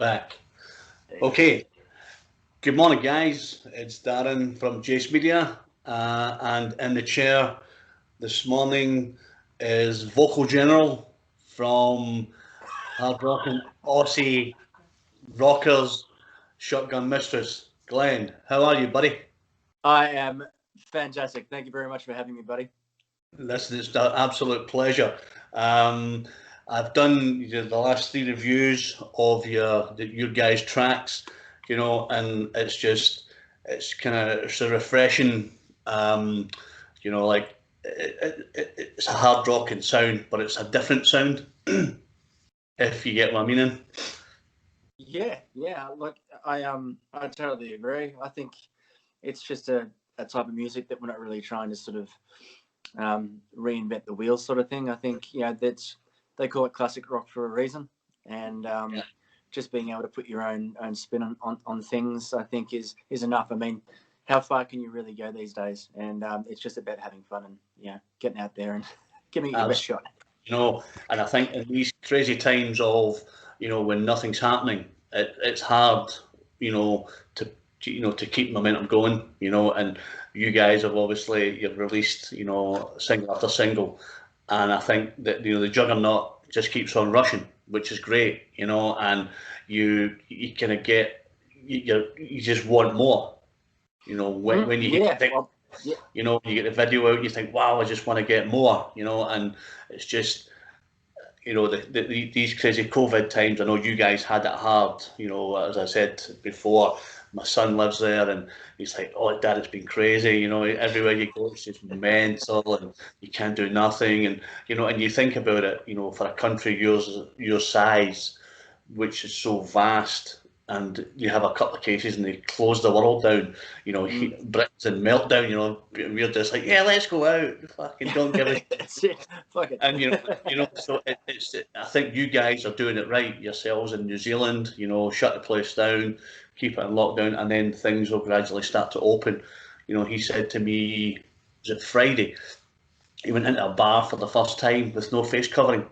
back. Hey. Okay, good morning, guys. It's Darren from Jace Media, and in the chair this morning is Vocal General from Hard Rockin' Aussie Rockers Shotgun Mistress. Glenn, how are you, buddy? I am fantastic. Thank you very much for having me, buddy. Listen, it's an absolute pleasure. Um, I've done the last three reviews of your guys' tracks, and it's kind of it's a refreshing, like it's a hard rocking sound, but it's a different sound, if you get what I'm meaning. Yeah. Look, I totally agree. I think it's just a type of music that we're not really trying to sort of reinvent the wheel, sort of thing. I think they call it classic rock for a reason, and just being able to put your own spin on things, I think is enough. I mean, how far can you really go these days? And it's just about having fun and getting out there and giving it your best shot. And I think in these crazy times of when nothing's happening, it's hard, to keep momentum going, and you guys have obviously you've released, single after single, and I think that the juggernaut just keeps on rushing, which is great, and you kind of get you just want more, when you get when you get the video out, you think, wow, I just want to get more, and it's just these crazy COVID times. I know you guys had it hard. As I said before, my son lives there, and he's like, "Oh, Dad, it's been crazy. Everywhere you go, it's just mental, and you can't do nothing." And and you think about it, for a country your size, which is so vast, and you have a couple of cases and they close the world down, Britain's in meltdown, we're just like, yeah, let's go out, fucking don't give a That's it. Fuck it. and so I think you guys are doing it right yourselves in New Zealand, shut the place down, keep it in lockdown, and then things will gradually start to open. He said to me, was it Friday, he went into a bar for the first time with no face covering,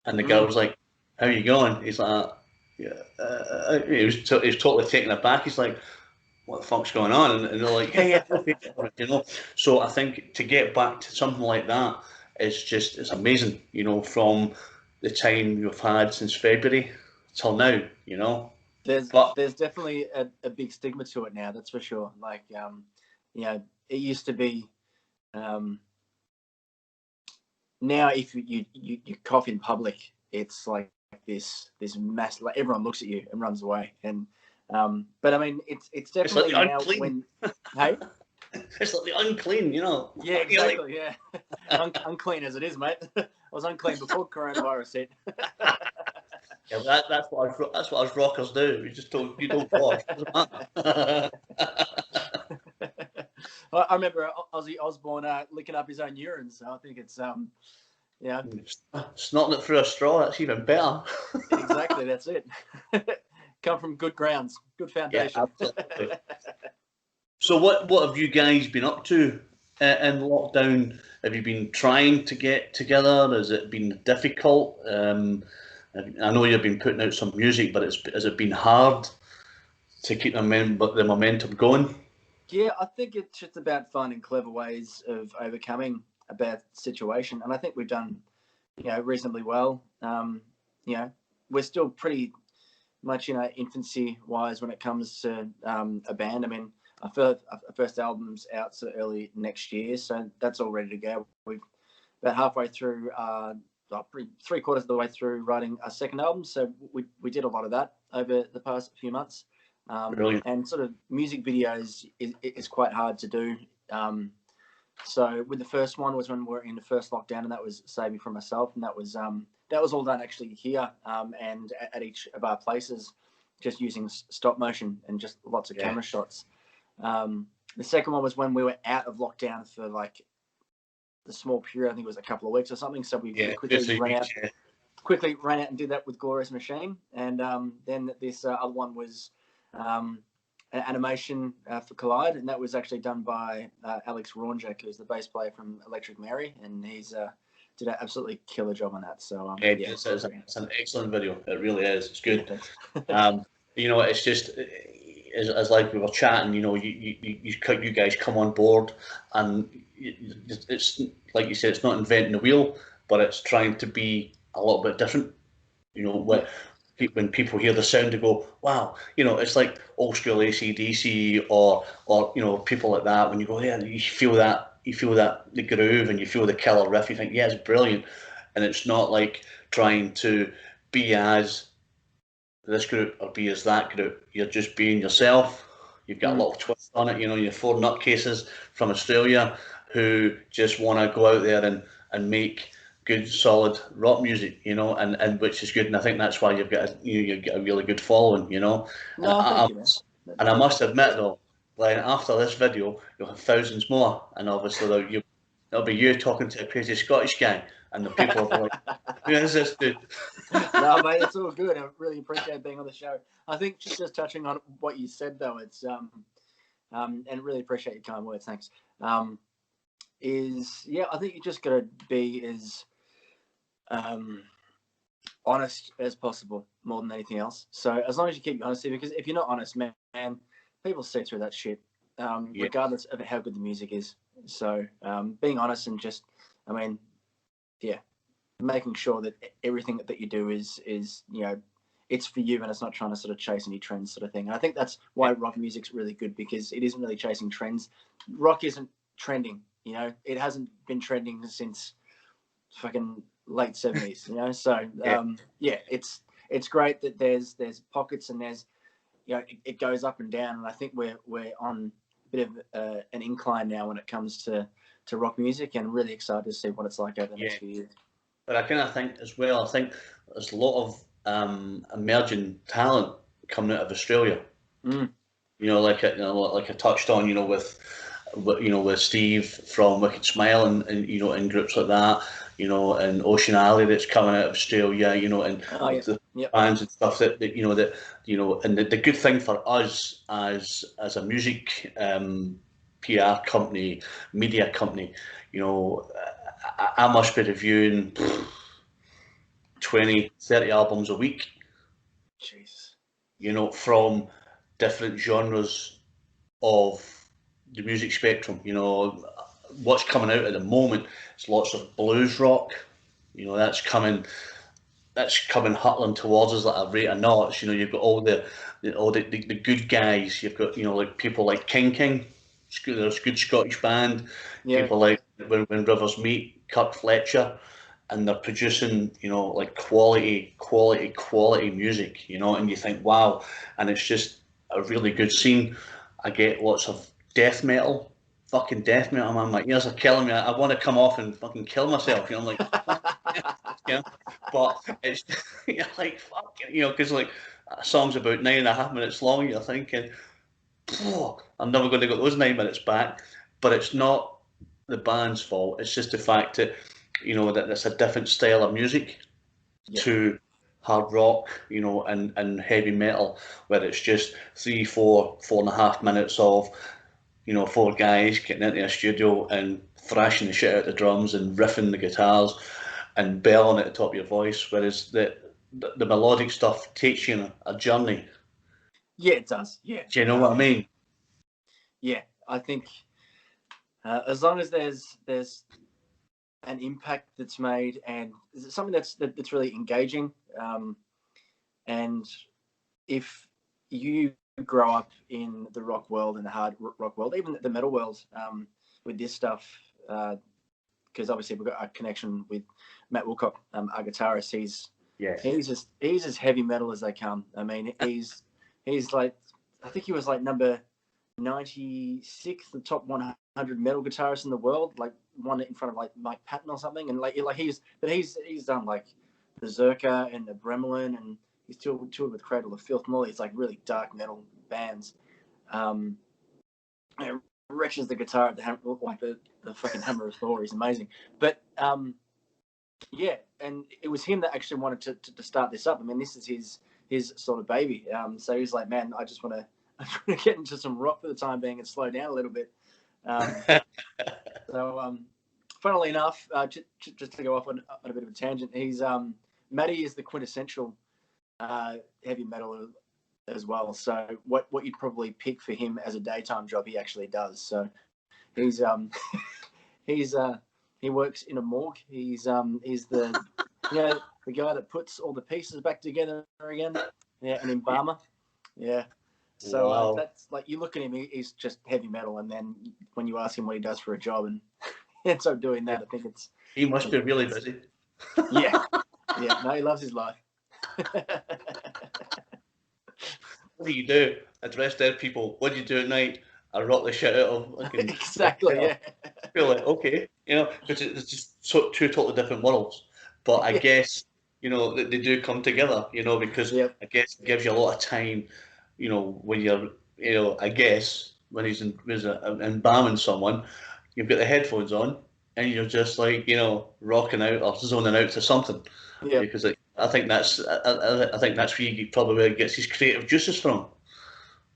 and the girl was like, how are you going? He's like, yeah, he was totally taken aback. He's like, what the fuck's going on? And they're like, yeah, So I think to get back to something like that it's amazing, from the time you've had since February till now, There's definitely a big stigma to it now, that's for sure. Like, it used to be, now if you cough in public, it's like this mass, like everyone looks at you and runs away. And but I mean, it's definitely like now unclean. Hey, it's like the unclean, Yeah, exactly. Yeah, unclean as it is, mate. I was unclean before coronavirus hit. Yeah, that's what us rockers do. You don't wash. I remember Ozzy Osbourne licking up his own urine, so I think it's snotting it through a straw. That's even better. Exactly, that's it. Come from good grounds, good foundation. Yeah, absolutely. So what have you guys been up to in lockdown? Have you been trying to get together? Has it been difficult? I know you've been putting out some music, but has it been hard to keep the momentum going? Yeah, I think it's just about finding clever ways of overcoming a bad situation, and I think we've done, reasonably well. We're still pretty much infancy wise when it comes to a band. I mean, our first album's out so early next year, so that's all ready to go. We've about halfway through, 3/4 of the way through writing our second album, so we did a lot of that over the past few months. And sort of music videos is quite hard to do. So with the first one was when we were in the first lockdown, and that was Saving from Myself, and that was all done actually here and at each of our places, just using stop motion and just lots of camera shots. The second one was when we were out of lockdown for like the small period. I think it was a couple of weeks or something. So we quickly ran out and did that with Glorious Machine. And then this other one was an animation for Collide, and that was actually done by Alex Raunjak, who's the bass player from Electric Mary, and he's did an absolutely killer job on that. So yeah, It's an excellent video. It really is. It's good. thanks. It's just as like we were chatting. You guys come on board, and it's like you said, it's not inventing the wheel, but it's trying to be a little bit different. Yeah. When people hear the sound, they go, "Wow!" It's like old school AC/DC or people like that. When you go there, you feel that the groove, and you feel the killer riff. You think, "Yeah, it's brilliant," and it's not like trying to be as this group or be as that group. You're just being yourself. You've got a little twist on it. You're four nutcases from Australia who just want to go out there and make good, solid rock music, and which is good. And I think that's why you've got a really good following, And No, thank you, man. I must admit though, like after this video, you'll have thousands more, and obviously there'll be you talking to a crazy Scottish guy, and the people will be like, "Who is this dude?" No, mate, it's all good. I really appreciate being on the show. I think just touching on what you said though, it's and really appreciate your kind words. Thanks. I think you just got to be as honest as possible more than anything else. So as long as you keep your honesty, because if you're not honest, man, people see through that shit, regardless of how good the music is. So being honest and just, making sure that everything that you do is it's for you and it's not trying to sort of chase any trends sort of thing. And I think that's why rock music's really good, because it isn't really chasing trends. Rock isn't trending, it hasn't been trending since fucking late 70s, so it's great that there's pockets and there's it goes up and down, and I think we're on a bit of an incline now when it comes to rock music, and really excited to see what it's like over the next few years. But I kind of think as well, I think there's a lot of emerging talent coming out of Australia. Like I touched on, with Steve from Wicked Smile and in groups like that, and Ocean Alley that's coming out of Australia, and the bands and stuff that and the good thing for us as a music PR company, media company, I must be reviewing 20, 30 albums a week. Jesus. From different genres of the music spectrum. What's coming out at the moment is lots of blues rock. That's coming hurtling towards us like a rate of knots. You've got all the good guys. You've got like people like King. There's a good Scottish band. People like when Rivers Meet, Kirk Fletcher, and they're producing like quality music. And you think, wow, and it's just a really good scene. I get lots of death metal, fucking death metal, man. My ears are killing me. I want to come off and fucking kill myself. I'm like, but it's like fuck, because like a song's about 9.5 minutes long. You're thinking, I'm never going to get those 9 minutes back. But it's not the band's fault. It's just the fact that that it's a different style of music to hard rock, and heavy metal, where it's just 4.5 minutes of four guys getting into a studio and thrashing the shit out the drums and riffing the guitars and belling at the top of your voice, whereas the melodic stuff takes you on a journey. Yeah, it does. Yeah. Do you know what I mean? Yeah, I think as long as there's an impact that's made and something that's really engaging, and if you grow up in the rock world and the hard rock world, even the metal world, with this stuff, because obviously we've got a connection with Matt Wilcock, our guitarist. He's as heavy metal as they come. I mean, he's like, I think he was like number 96, the top 100 metal guitarists in the world, like one in front of like Mike Patton or something. And like he's done like Berserker and the Bremelin, and he's toured with Cradle of Filth and all these like really dark metal bands. It wrenches the guitar at the fucking Hammer of Thor. He's amazing. But yeah, and it was him that actually wanted to start this up. I mean, this is his sort of baby. So he's like, man, I just want to get into some rock for the time being and slow down a little bit. So funnily enough, just to go off on a bit of a tangent, he's Matty is the quintessential heavy metal as well. So what you'd probably pick for him as a daytime job, he actually does. So he's he works in a morgue. He's the the guy that puts all the pieces back together again. Yeah, an embalmer. Yeah. So Wow. that's like, you look at him, he's just heavy metal, and then when you ask him what he does for a job and ends up doing that, I think it's He must be really busy. yeah. No, he loves his life. What do you do? Address dead people. What do you do at night? I rock the shit out of fucking. Exactly. Yeah. I feel like, okay, because it's just two totally different worlds. But I guess they do come together, because Yep. I guess it gives you a lot of time, when you're, I guess when he's embalming someone, you've got the headphones on and you're just like, rocking out or zoning out to something. Yeah. Because I think I think that's where he gets his creative juices from.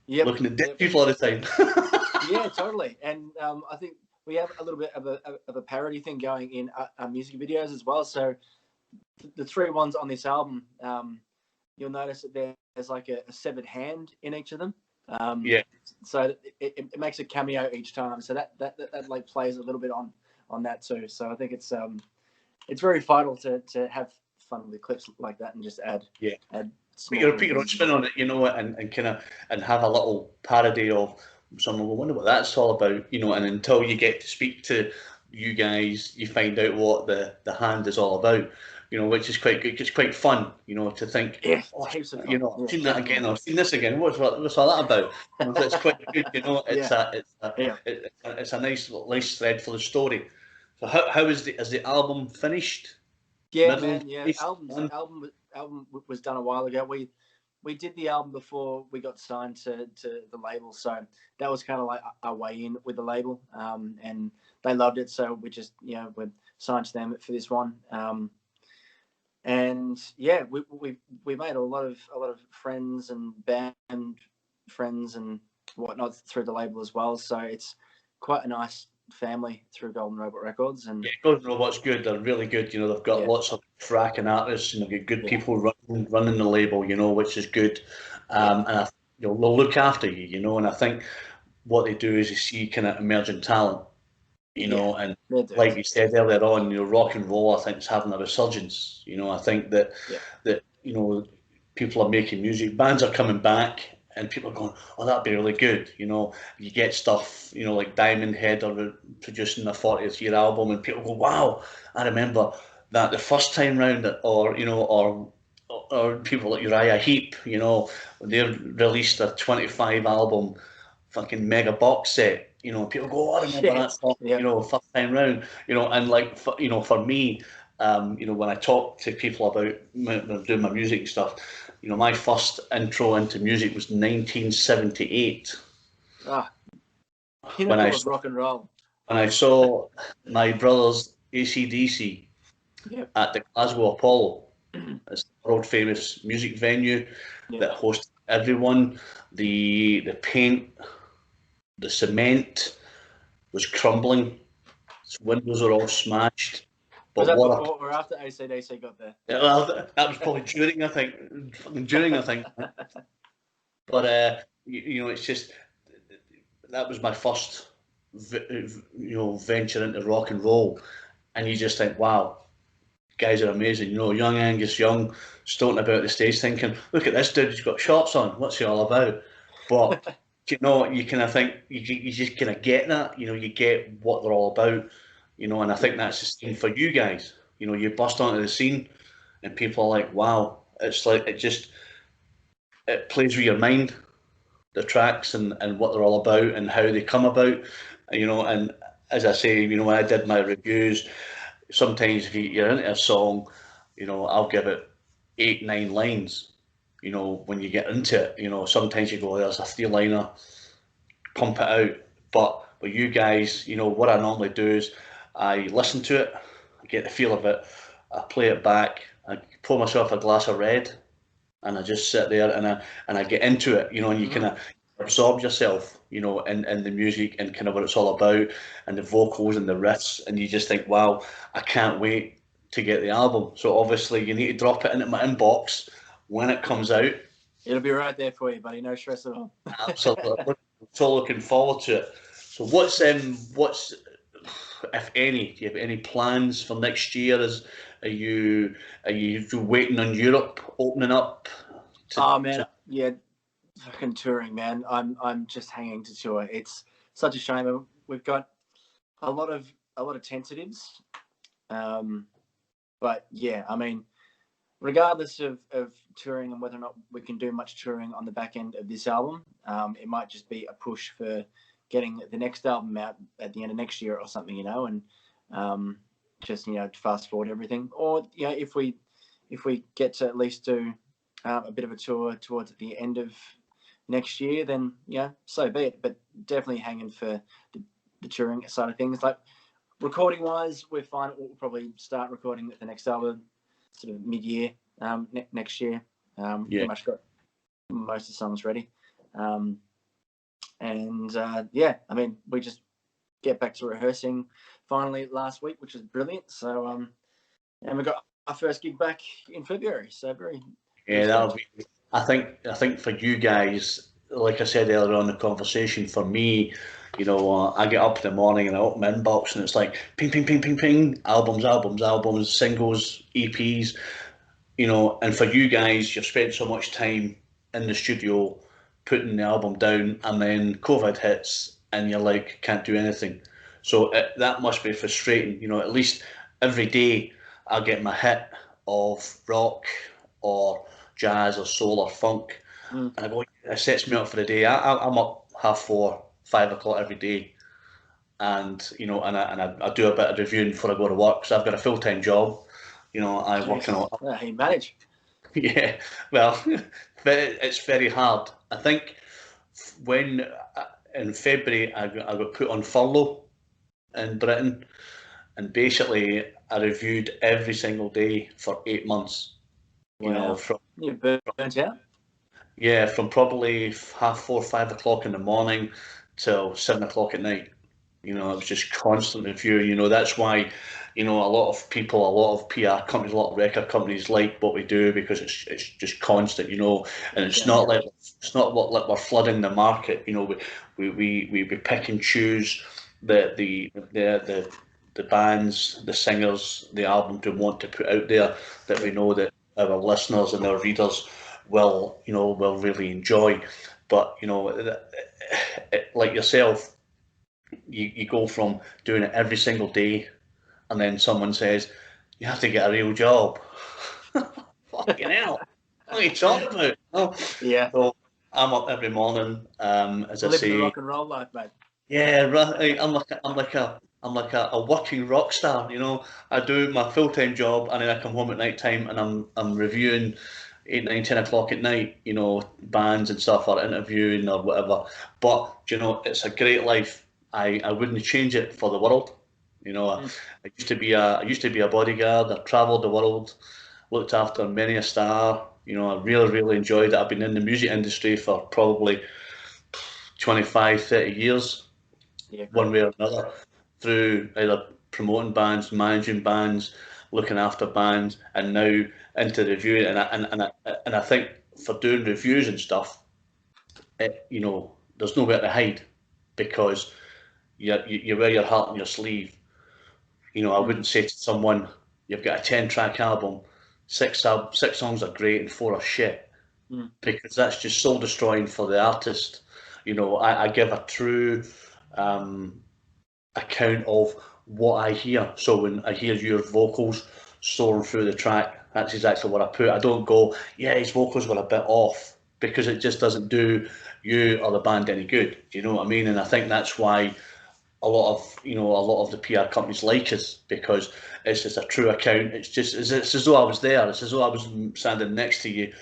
Yep. Looking at dead people all the time. Yeah, totally. And I think we have a little bit of a parody thing going in our music videos as well. So the three ones on this album, you'll notice that there's like a severed hand in each of them. Yeah. So it makes a cameo each time. So that like plays a little bit on that too. So I think it's very vital to have fun with clips like that and just add Put your own spin on it, and kind of have a little parody of someone. I wonder what that's all about, and until you get to speak to you guys, you find out what the hand is all about, which is quite good. It's quite fun, to think, yeah, I've seen that again, I've seen this again. What's all that about? It's quite good, it's a nice thread for the story. So how is the album finished? Yeah, Middle, man. Yeah, album was done a while ago. We did the album before we got signed to the label, so that was kind of like our way in with the label, and they loved it. So we just we're signed to them for this one, and yeah, we made a lot of friends and band friends and whatnot through the label as well. So it's quite a nice family through Golden Robot Records. And Golden Robot's good. They're really good. They've got lots of cracking artists, and they've got good people running the label, which is good. And they'll look after you, and I think what they do is you see kind of emerging talent, and like you said earlier on, rock and roll, I think, is having a resurgence. I think that people are making music, bands are coming back, and people are going, oh, that'd be really good. You get stuff, like Diamond Head are producing a 40th year album, and people go, wow, I remember that the first time round, or people like Uriah Heep, when they released a 25 album fucking mega box set. People go, oh, I remember that song, first time round, and like, for me, when I talk to people about doing my music and stuff, my first intro into music was 1978. Pinnacle of rock and roll. When I saw my brothers AC/DC at the Glasgow Apollo. It's the world famous music venue that hosts everyone. The paint, the cement was crumbling. Its windows are all smashed. But was that before or after AC/DC got there? Yeah, well, that was probably during, I think. But it's just, that was my first, venture into rock and roll, and you just think, wow, guys are amazing. Young Angus Young stoating about the stage, thinking, look at this dude, he's got shorts on. What's he all about? But you kind of think, you just kind of get that. You get what they're all about. And I think that's the same for you guys. You bust onto the scene, and people are like, wow. It's like it plays with your mind, the tracks and what they're all about and how they come about. And as I say, when I did my reviews, sometimes if you're into a song, I'll give it 8-9 lines. When you get into it, sometimes you go, there's a 3-liner, pump it out. But with you guys, what I normally do is I listen to it, I get the feel of it, I play it back, I pour myself a glass of red, and I just sit there and I get into it, and you kind of absorb yourself, you know, in the music and kind of what it's all about, and the vocals and the riffs, and you just think, wow, I can't wait to get the album. So obviously you need to drop it into my inbox when it comes out. It'll be right there for you, buddy. No stress at all. Absolutely, so looking forward to it. So what's if any, do you have any plans for next year? Are you are you waiting on Europe opening up Oh man, to yeah, fucking touring, man. I'm just hanging to tour. It's such a shame. We've got a lot of tentatives, um, but yeah, I mean, regardless of touring and whether or not we can do much touring on the back end of this album, it might just be a push for getting the next album out at the end of next year or something, you know, and just fast forward everything. Or if we get to at least do a bit of a tour towards the end of next year, then so be it. But definitely hanging for the touring side of things. Like recording wise, we're fine. We'll probably start recording the next album sort of mid-year next year. Pretty much got most of the songs ready. Yeah, I mean, we just get back to rehearsing finally last week, which was brilliant. So, and we got our first gig back in February. So very that'll be. I think for you guys, like I said earlier on in the conversation, for me, I get up in the morning and I open my inbox and it's like ping, ping, ping, ping, ping, albums, albums, albums, singles, EPs, and for you guys, you've spent so much time in the studio putting the album down, and then COVID hits, and you're like, can't do anything. So that must be frustrating. At least every day I get my hit of rock or jazz or soul or funk, and I go, it sets me up for the day. I'm up 4:30, 5 o'clock every day, and I do a bit of reviewing before I go to work. So I've got a full time job. I work on. How you manage? Yeah, well, it's very hard. I think when in February I got put on furlough in Britain, and basically I reviewed every single day for 8 months. Wow, From you burnt out. from probably 4:30, 5 o'clock in the morning till 7 o'clock at night. It was just constant review. That's why, a lot of people, a lot of PR companies, a lot of record companies like what we do because it's just constant, and it's not like we're flooding the market. We pick and choose the bands, the singers, the albums we want to put out there that we know that our listeners and our readers will really enjoy. But like yourself, you go from doing it every single day, and then someone says you have to get a real job. Fucking hell! What are you talking about? No. Yeah. So I'm up every morning, as I Living the say. rock and roll life, mate. Yeah, right. I'm like a working rock star. I do my full time job, and then I come home at night time, and I'm reviewing 8, 9, 10 o'clock at night. Bands and stuff, or interviewing or whatever. But it's a great life. I wouldn't change it for the world. I used to be a bodyguard. I travelled the world, looked after many a star. I really, really enjoyed it. I've been in the music industry for probably 25, 30 years, Yeah, one way or another, through either promoting bands, managing bands, looking after bands, and now into reviewing. And I think for doing reviews and stuff, there's nowhere to hide because you wear your heart on your sleeve. I wouldn't say to someone, you've got a 10-track album, six songs are great and 4 are shit, because that's just soul destroying for the artist. I give a true account of what I hear. So when I hear your vocals soaring through the track, that's exactly what I put. I don't go, yeah, his vocals were a bit off, because it just doesn't do you or the band any good. Do you know what I mean? And I think that's why a lot of the PR companies like us, because it's just a true account. It's as though I was there. It's as though I was standing next to you,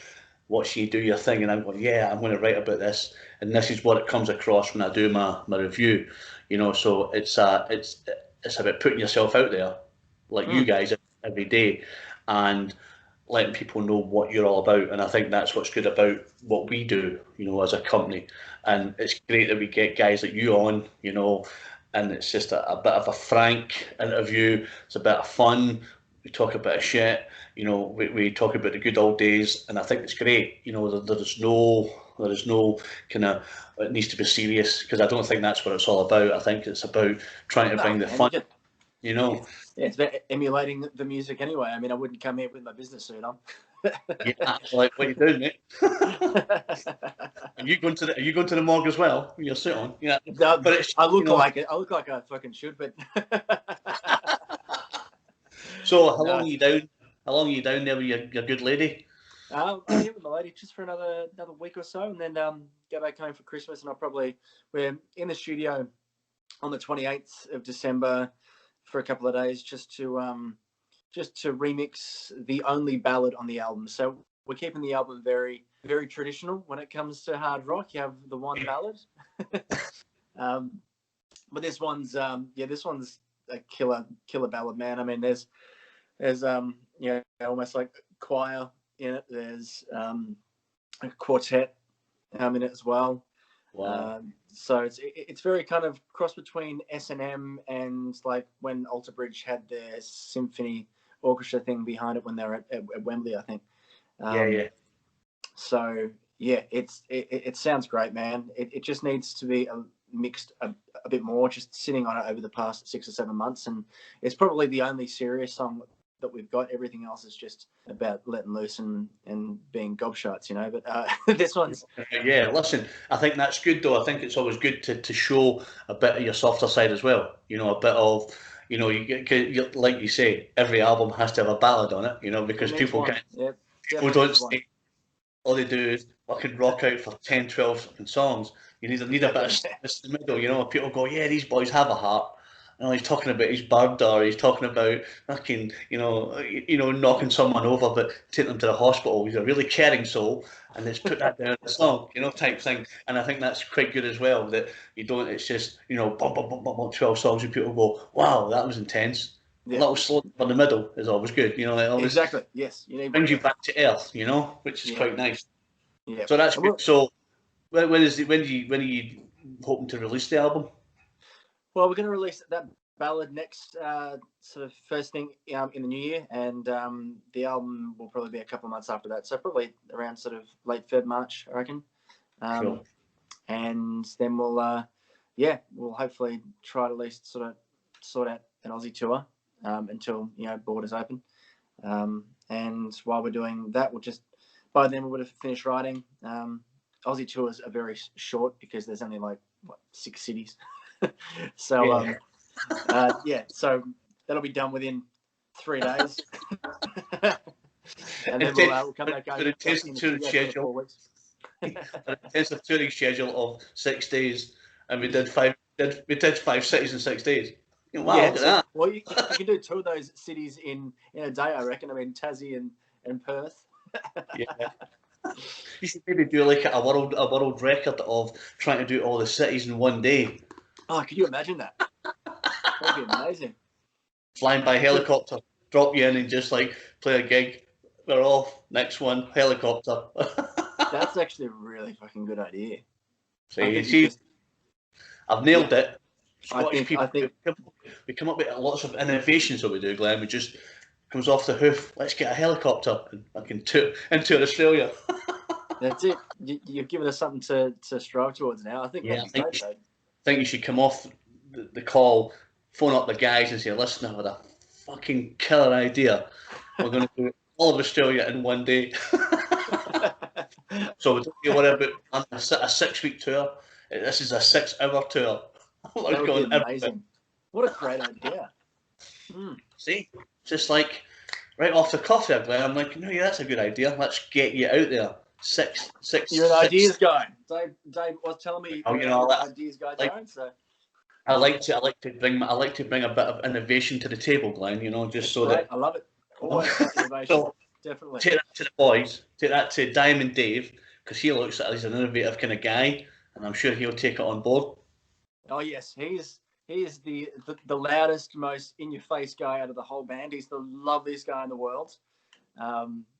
watching you do your thing, and I'm going, yeah, I'm going to write about this, and this is what it comes across when I do my review. So it's about putting yourself out there, like you guys every day, and letting people know what you're all about. And I think that's what's good about what we do, as a company. And it's great that we get guys like you on, and it's just a bit of a frank interview. It's a bit of fun. We talk a bit of shit, we talk about the good old days, and I think it's great. There is no kind of, it needs to be serious, because I don't think that's what it's all about. I think it's about trying to No, bring the man, fun, you know. it's about emulating the music anyway. I mean, I wouldn't come here with my business suit on. Yeah, like what you doing, mate? Are you going to the morgue as well? With your suit on? Yeah, but it's I look like it. I look like I fucking should, but so. How long no. are you down? How long are you down there with your good lady? I'm here with my lady just for another week or so, and then go back home for Christmas. And we're in the studio on the 28th of December for a couple of days just to remix the only ballad on the album. So we're keeping the album very, very traditional when it comes to hard rock. You have the one ballad, but this one's a killer ballad, man. I mean, there's almost like choir in it. There's a quartet in it as well. Wow. So it's very kind of cross between S&M and like when Alter Bridge had their symphony orchestra thing behind it when they were at Wembley, I think. Yeah. So yeah, it sounds great, man. It just needs to be mixed a bit more. Just sitting on it over the past 6 or 7 months, and it's probably the only serious song that we've got. Everything else is just about letting loose and being gobshites, But this one's Yeah, listen, I think that's good though. I think it's always good to show a bit of your softer side as well. A bit of, like you say, every album has to have a ballad on it. it Because needs people one. get Yeah, people definitely don't needs one. say all they do is fucking rock out for 10, 12 fucking songs. You need a bit of Exactly. stiffness in the middle. People go, yeah, these boys have a heart. He's talking about his bird, or he's talking about fucking, knocking someone over, but taking them to the hospital. He's a really caring soul, and let's put that down in the song, type thing. And I think that's quite good as well. That you don't. It's just, bum, bum, bum, bum, bum, 12 songs, and people go, wow, that was intense. A Yeah. little slow in the middle is always good. It always Exactly. Yes, you need one brings of you them. back to earth. Which is Yeah. quite nice. Yeah. So that's And good. So when are you hoping to release the album? we're going to release that ballad next sort of first thing in the new year, and the album will probably be a couple of months after that. So probably around sort of late Feb, March, I reckon. Cool. And then we'll hopefully try to at least sort of sort out an Aussie tour until borders open. And while we're doing that, by then we would have finished writing. Aussie tours are very short because there's only like 6 cities. So so that'll be done within 3 days. And then we'll come back An intensive touring schedule. 4 weeks. An intensive touring schedule of 6 days, and we did 5 cities in 6 days. Wow, Yeah, look at that. well, you can do 2 of those cities in a day, I reckon. I mean, Tassie and Perth. Yeah. You should maybe do like a world record of trying to do all the cities in one day. Oh, could you imagine that? That'd be amazing. Flying by helicopter, drop you in and just like play a gig. We're off. Next one, helicopter. That's actually a really fucking good idea. See, I've nailed it. I People, think we come up with lots of innovations that we do, Glenn. We just comes off the hoof. Let's get a helicopter and I can tour into Australia. that's it. You've given us something to strive towards now. I think that'd be great, though. I think you should come off the call, phone up the guys and say, listen, I've had a fucking killer idea. We're going to do all of Australia in one day. So we're talking about a 6-week tour. This is a 6-hour tour. That would be amazing. What a great idea. See, just like right off the cuff there, Glenn. I'm like, no, yeah, that's a good idea. Let's get you out there. Six. You're an ideas guy. Dave was telling me you're an ideas guy, Darren. So I like to bring a bit of innovation to the table, Glenn. Just so great. that I love it. Always about innovation. so Definitely. take that to the boys. Take that to Diamond Dave, because he looks like he's an innovative kind of guy, and I'm sure he'll take it on board. Oh yes, he is the loudest, most in your face guy out of the whole band. He's the loveliest guy in the world.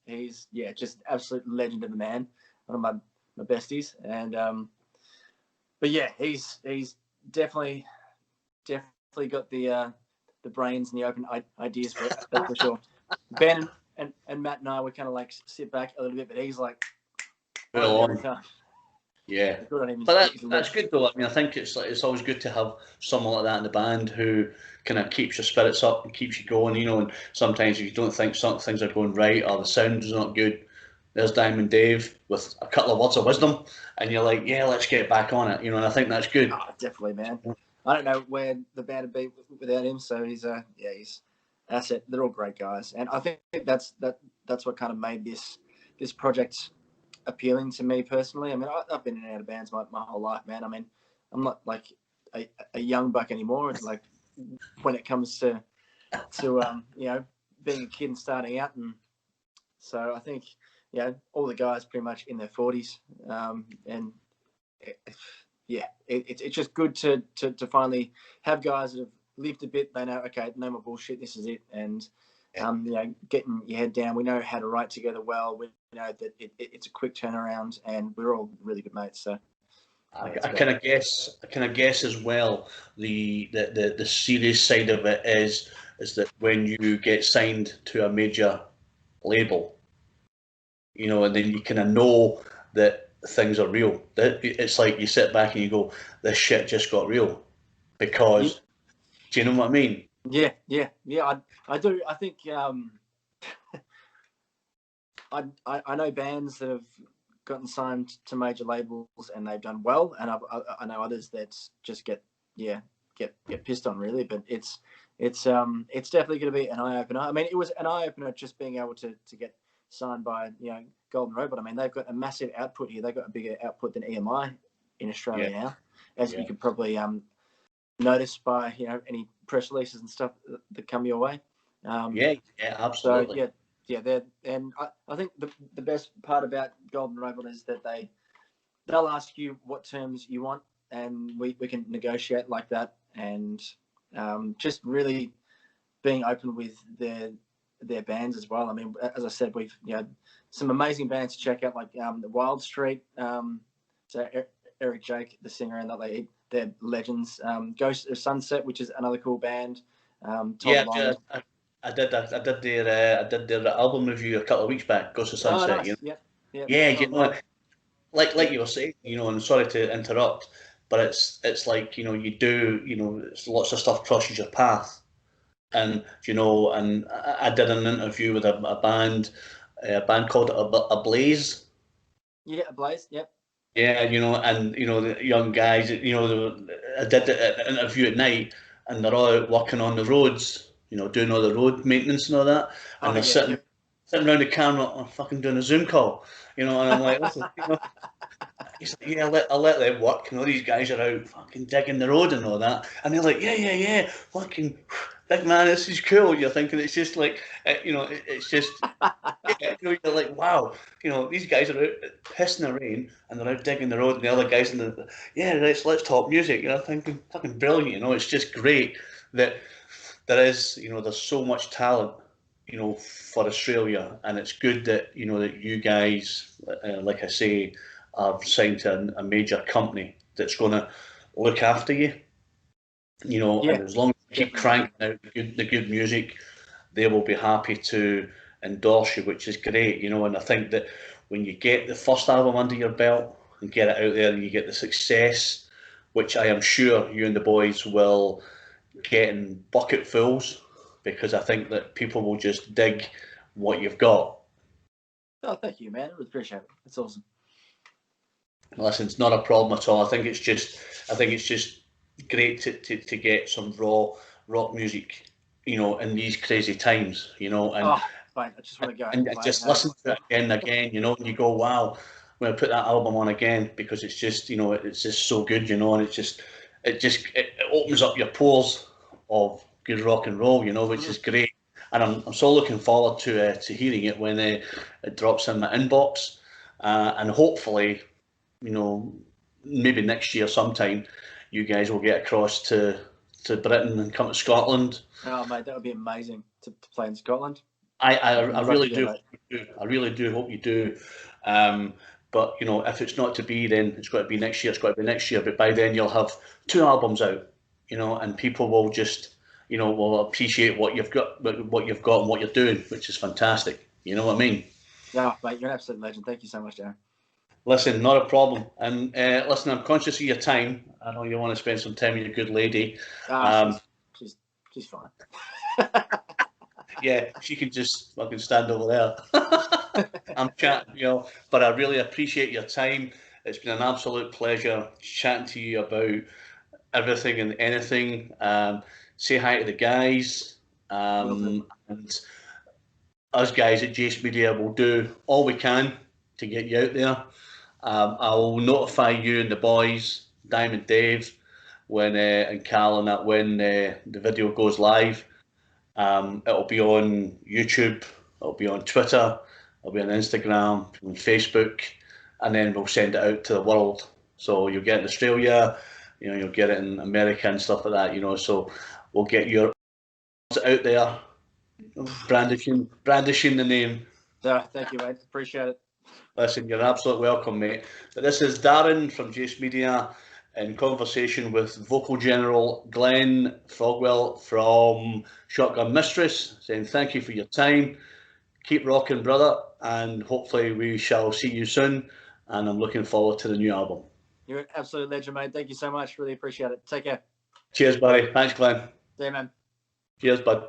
He's just absolute legend of a man, one of my besties, and but yeah, he's definitely got the brains and the open ideas for it. That's for sure. Ben and Matt and I were kind of like sit back a little bit, but he's like on it Well every on. time. Yeah, Good on him. but that's good though. I mean, I think it's always good to have someone like that in the band who kind of keeps your spirits up and keeps you going. You know, and sometimes if you don't think some things are going right or the sound is not good, there's Diamond Dave with a couple of words of wisdom, and you're like, yeah, let's get back on it. You know, and I think that's good. Oh, definitely, man. I don't know where the band would be without him. So he's asset. They're all great guys, and I think that's what kind of made this project appealing to me personally. I mean, I've been in and out of bands my whole life, man. I mean, I'm not like a young buck anymore. It's like when it comes to being a kid and starting out, and so I think all the guys pretty much in their 40s, and it's just good to finally have guys that have lived a bit. They know, okay, no more bullshit. This is it, and getting your head down. We know how to write together well. We know that it's a quick turnaround, and we're all really good mates. So I kind of guess as well. The serious side of it is that when you get signed to a major label, you know, and then you kind of know that things are real. That it's like you sit back and you go, "This shit just got real," because do you know what I mean? Yeah. I do. I think I know bands that have gotten signed to major labels and they've done well, and I know others that just get pissed on really. But it's definitely going to be an eye opener. I mean, it was an eye opener just being able to get signed by Golden Robot. I mean, they've got a massive output here. They've got a bigger output than EMI in Australia now, as you could probably notice by any press releases and stuff that come your way. Absolutely. So and I think the best part about Golden Robot is that they'll ask you what terms you want, and we can negotiate like that, and just really being open with their bands as well. I mean, as I said, we've some amazing bands to check out, like the Wild Street. So Eric Jake, the singer, and they're legends. Ghost of Sunset, which is another cool band. I did their album review a couple of weeks back. Ghost of Oh, Sunset. nice. You know? Yeah. Yeah, you know, like you were saying, you know, and sorry to interrupt, but it's like, you know, it's lots of stuff crosses your path, and and I did an interview with a band called Ablaze. Yeah, Blaze. Yep. Yeah, and the young guys, I did an interview at night, and they're all out working on the roads, doing all the road maintenance and all that, and they're sitting around the camera, fucking doing a Zoom call, and I'm like, listen, he's like, yeah, I'll let them work, these guys are out fucking digging the road and all that, and they're like, yeah, fucking big man, this is cool. You're thinking it's just like, it's just. You're like, wow, these guys are out pissing the rain and they're out digging the road, and the other guys in let's talk music. Thinking fucking brilliant. It's just great that there is, there's so much talent, for Australia, and it's good that that you guys, like I say, are signed to a major company that's going to look after you. And as long as you keep cranking out the good music, they will be happy to endorse you, which is great, and I think that when you get the first album under your belt and get it out there and you get the success, which I am sure you and the boys will get in bucketfuls, because I think that people will just dig what you've got. Oh, thank you, man. I really appreciate it. It's awesome. Listen, it's not a problem at all. I think it's just great to get some raw rock music, in these crazy times, and mate, I just want to go and just listen to it again and again, and you go, wow, I'm going to put that album on again, because it's just, it's just so good, and it opens up your pores of good rock and roll, which is great, and I'm so looking forward to hearing it when it drops in my inbox, and hopefully, maybe next year sometime, you guys will get across to Britain and come to Scotland. Oh, mate, that would be amazing to play in Scotland. I really Lucky there, do. mate. I really do hope you do. But you know, if it's not to be, then it's got to be next year. It's got to be next year. But by then you'll have 2 albums out, you know, and people will just, you know, will appreciate what you've got, and what you're doing, which is fantastic. You know what I mean? Yeah, mate, you're an absolute legend. Thank you so much, Darren. Listen, not a problem. And listen, I'm conscious of your time. I know you want to spend some time with your good lady. Ah, she's fine. Yeah, she can just fucking stand over there. I'm chatting, you know, but I really appreciate your time. It's been an absolute pleasure chatting to you about everything and anything. Say hi to the guys. Will do. And us guys at Jace Media will do all we can to get you out there. I'll notify you and the boys, Diamond Dave, when and Cal and that when the video goes live. It'll be on YouTube, it'll be on Twitter, it'll be on Instagram, on Facebook, and then we'll send it out to the world. So you'll get it in Australia, you know, you'll get it in America and stuff like that, you know. So we'll get your out there, brandishing the name. Thank you, mate. Appreciate it. Listen, you're absolutely welcome, mate. But this is Darren from Jace Media in conversation with Vocal General Glenn Frogwell from Shotgun Mistress, saying thank you for your time. Keep rocking, brother, and hopefully we shall see you soon. And I'm looking forward to the new album. You're an absolute legend, mate. Thank you so much. Really appreciate it. Take care. Cheers, buddy. Thanks, Glenn. See you, man. Cheers, bud.